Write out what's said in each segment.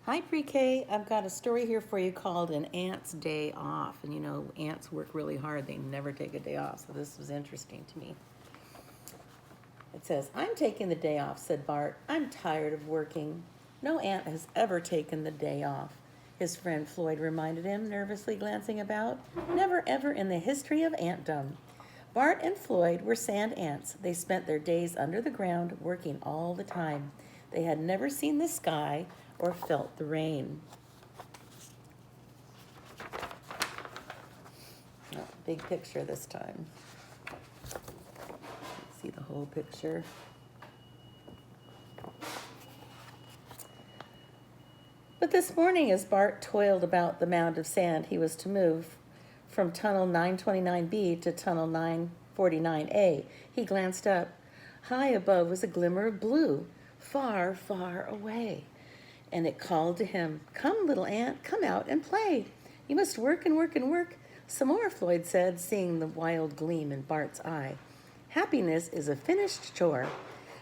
Hi, Pre-K. I've got a story here for you called An Ant's Day Off. And you know, ants work really hard. They never take a day off. So this was interesting to me. It says, "I'm taking the day off," said Bart. "I'm tired of working." "No ant has ever taken the day off," his friend Floyd reminded him, nervously glancing about. "Never ever in the history of antdom." Bart and Floyd were sand ants. They spent their days under the ground, working all the time. They had never seen the sky or felt the rain. Oh, big picture this time. See the whole picture. But this morning, as Bart toiled about the mound of sand he was to move from tunnel 929B to tunnel 949A, he glanced up. High above was a glimmer of blue, far, far away. And it called to him, "Come, little ant, come out and play. You must work and work and work." "Some more," Floyd said, seeing the wild gleam in Bart's eye. "Happiness is a finished chore."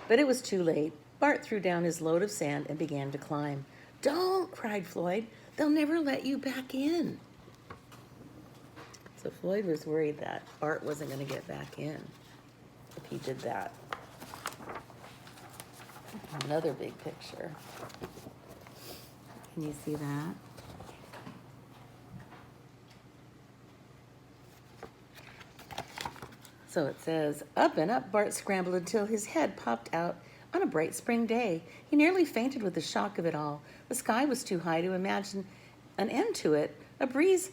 But it was too late. Bart threw down his load of sand and began to climb. "Don't!" cried Floyd. "They'll never let you back in." So Floyd was worried that Bart wasn't going to get back in if he did that. Another big picture. Can you see that? So it says, up and up Bart scrambled until his head popped out on a bright spring day. He nearly fainted with the shock of it all. The sky was too high to imagine an end to it. A breeze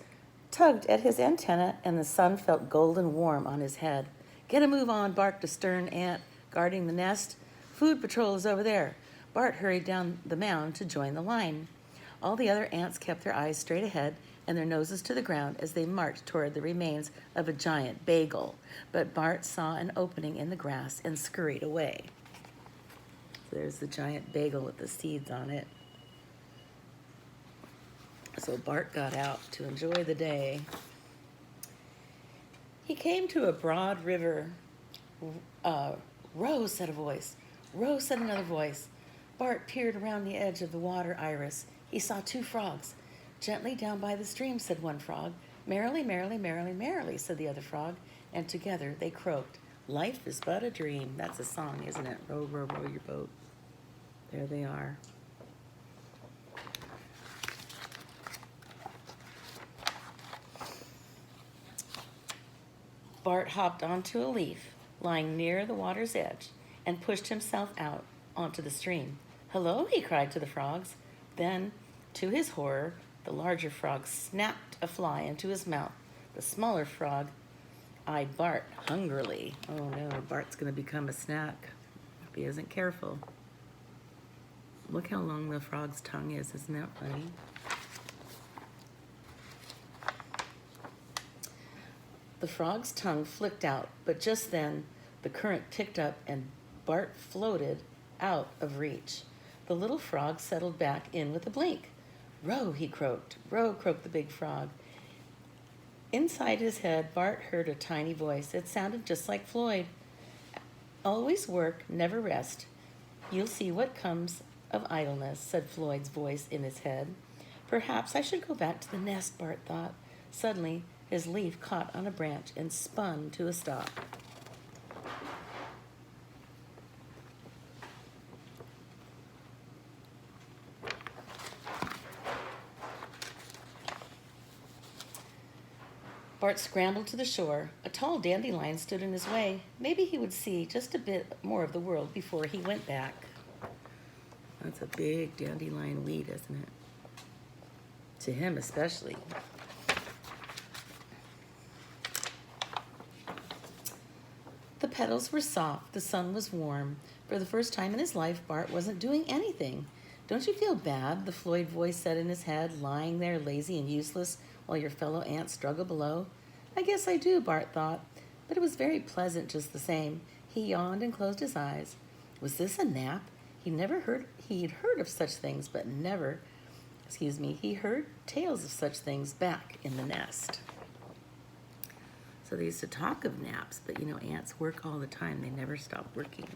tugged at his antenna, and the sun felt golden warm on his head. "Get a move on," barked a stern ant guarding the nest. "Food patrol is over there." Bart hurried down the mound to join the line. All the other ants kept their eyes straight ahead and their noses to the ground as they marched toward the remains of a giant bagel. But Bart saw an opening in the grass and scurried away. So there's the giant bagel with the seeds on it. So Bart got out to enjoy the day. He came to a broad river. "Row," said a voice. "Row," said another voice. Bart peered around the edge of the water iris. He saw two frogs. "Gently down by the stream," said one frog. "Merrily, merrily, merrily, merrily," said the other frog. And together they croaked, "Life is but a dream." That's a song, isn't it? Row, row, row your boat. There they are. Bart hopped onto a leaf lying near the water's edge and pushed himself out onto the stream. "Hello," he cried to the frogs. Then, to his horror, the larger frog snapped a fly into his mouth. The smaller frog eyed Bart hungrily. Oh no, Bart's going to become a snack if he isn't careful. Look how long the frog's tongue is. Isn't that funny? The frog's tongue flicked out, but just then the current picked up and Bart floated out of reach. The little frog settled back in with a blink. "Row," he croaked. "Row," croaked the big frog. Inside his head, Bart heard a tiny voice. It sounded just like Floyd. "Always work, never rest. You'll see what comes of idleness," said Floyd's voice in his head. "Perhaps I should go back to the nest," Bart thought. Suddenly, his leaf caught on a branch and spun to a stop. Bart scrambled to the shore. A tall dandelion stood in his way. Maybe he would see just a bit more of the world before he went back. That's a big dandelion weed, isn't it? To him especially. The petals were soft. The sun was warm. For the first time in his life, Bart wasn't doing anything. "Don't you feel bad?" the Floyd voice said in his head, "lying there lazy and useless while your fellow ants struggle below?" "I guess I do," Bart thought, but it was very pleasant just the same. He yawned and closed his eyes. Was this a nap? He'd heard of such things, but never, he heard tales of such things back in the nest. So they used to talk of naps, but you know, ants work all the time. They never stop working.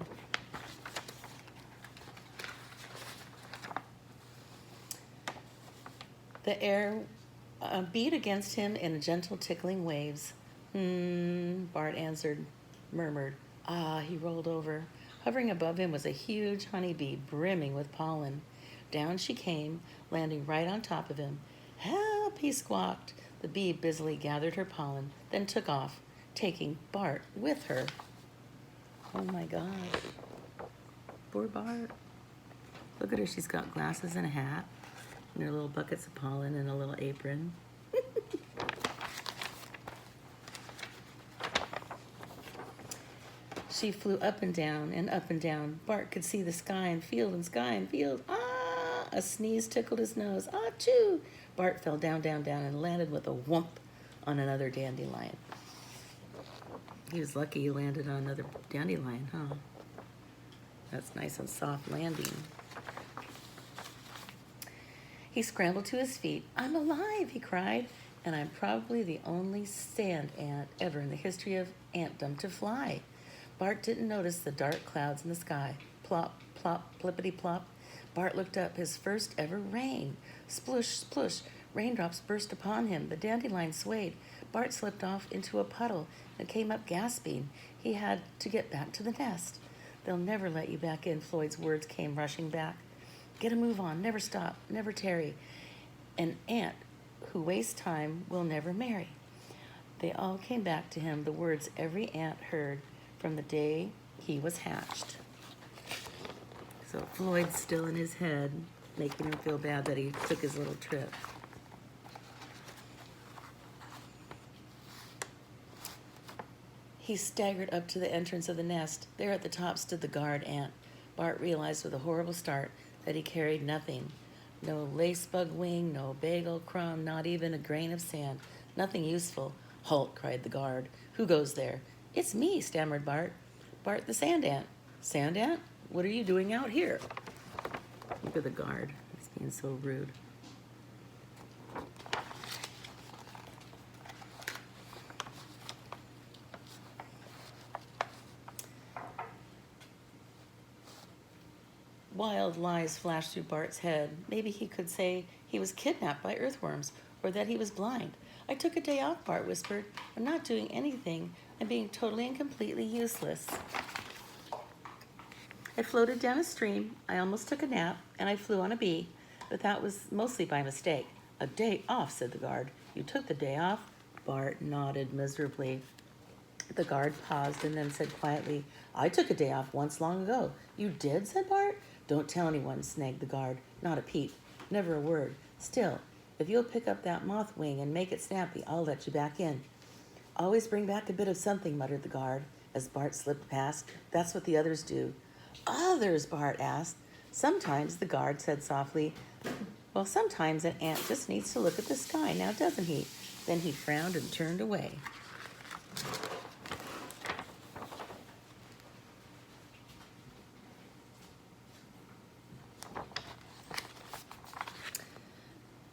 The air beat against him in gentle tickling waves. Bart answered, murmured. Ah, he rolled over. Hovering above him was a huge honeybee brimming with pollen. Down she came, landing right on top of him. Help, he squawked. The bee busily gathered her pollen, then took off, taking Bart with her. Oh my gosh. Poor Bart. Look at her, she's got glasses and a hat, and her little buckets of pollen and a little apron. She flew up and down and up and down. Bart could see the sky and field and sky and field. Ah! A sneeze tickled his nose. Achoo! Bart fell down, down, down and landed with a whump on another dandelion. He was lucky he landed on another dandelion, huh? That's nice and soft landing. He scrambled to his feet. I'm alive, he cried, and I'm probably the only sand ant ever in the history of antdom to fly. Bart didn't notice the dark clouds in the sky. Plop, plop, plippity plop. Bart looked up, his first ever rain. Splush, splush. Raindrops burst upon him. The dandelion swayed. Bart slipped off into a puddle and came up gasping. He had to get back to the nest. They'll never let you back in, Floyd's words came rushing back. Get a move on, never stop, never tarry. An ant who wastes time will never marry. They all came back to him, the words every ant heard from the day he was hatched. So Floyd's still in his head, making him feel bad that he took his little trip. He staggered up to the entrance of the nest. There at the top stood the guard ant. Bart realized with a horrible start that he carried nothing. No lacebug wing, no bagel crumb, not even a grain of sand. Nothing useful. Halt, cried the guard. Who goes there? It's me, stammered Bart. Bart the sand ant. Sand ant? What are you doing out here? Look at the guard. He's being so rude. Wild lies flashed through Bart's head. Maybe he could say he was kidnapped by earthworms or that he was blind. I took a day off, Bart whispered. I'm not doing anything. I'm being totally and completely useless. I floated down a stream. I almost took a nap, and I flew on a bee, but that was mostly by mistake. A day off, said the guard. You took the day off? Bart nodded miserably. The guard paused and then said quietly, I took a day off once long ago. You did, said Bart. Don't tell anyone, snagged the guard. Not a peep. Never a word. Still, if you'll pick up that moth wing and make it snappy, I'll let you back in. Always bring back a bit of something, muttered the guard as Bart slipped past. That's what the others do. Others, Bart asked. Sometimes, the guard said softly. Well, sometimes an ant just needs to look at the sky, now doesn't he? Then he frowned and turned away.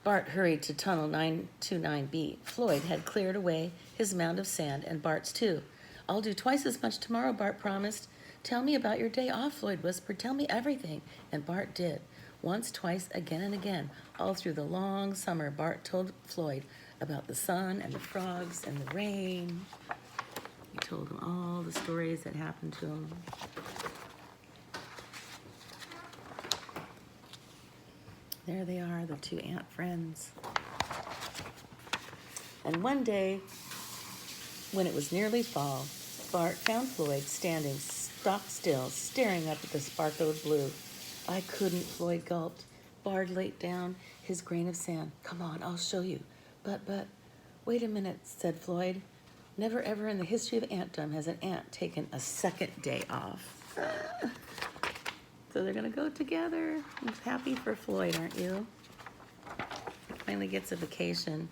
Bart hurried to tunnel 929B. Floyd had cleared away his mound of sand and Bart's too. I'll do twice as much tomorrow, Bart promised. Tell me about your day off, Floyd whispered. Tell me everything. And Bart did. Once, twice, again and again. All through the long summer, Bart told Floyd about the sun and the frogs and the rain. He told him all the stories that happened to him. There they are, the two ant friends. And one day, when it was nearly fall, Bart found Floyd standing stock still, staring up at the sparkle of blue. I couldn't, Floyd gulped. Bart laid down his grain of sand. Come on, I'll show you. But, wait a minute, said Floyd. Never ever in the history of antdom has an ant taken a second day off. So they're gonna go together. I'm happy for Floyd, aren't you? He finally gets a vacation.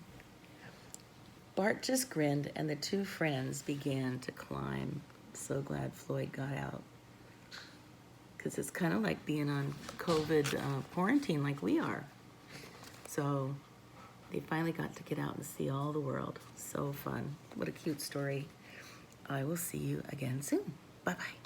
Bart just grinned and the two friends began to climb. So glad Floyd got out. Because it's kind of like being on COVID quarantine like we are. So they finally got to get out and see all the world. So fun. What a cute story. I will see you again soon. Bye-bye.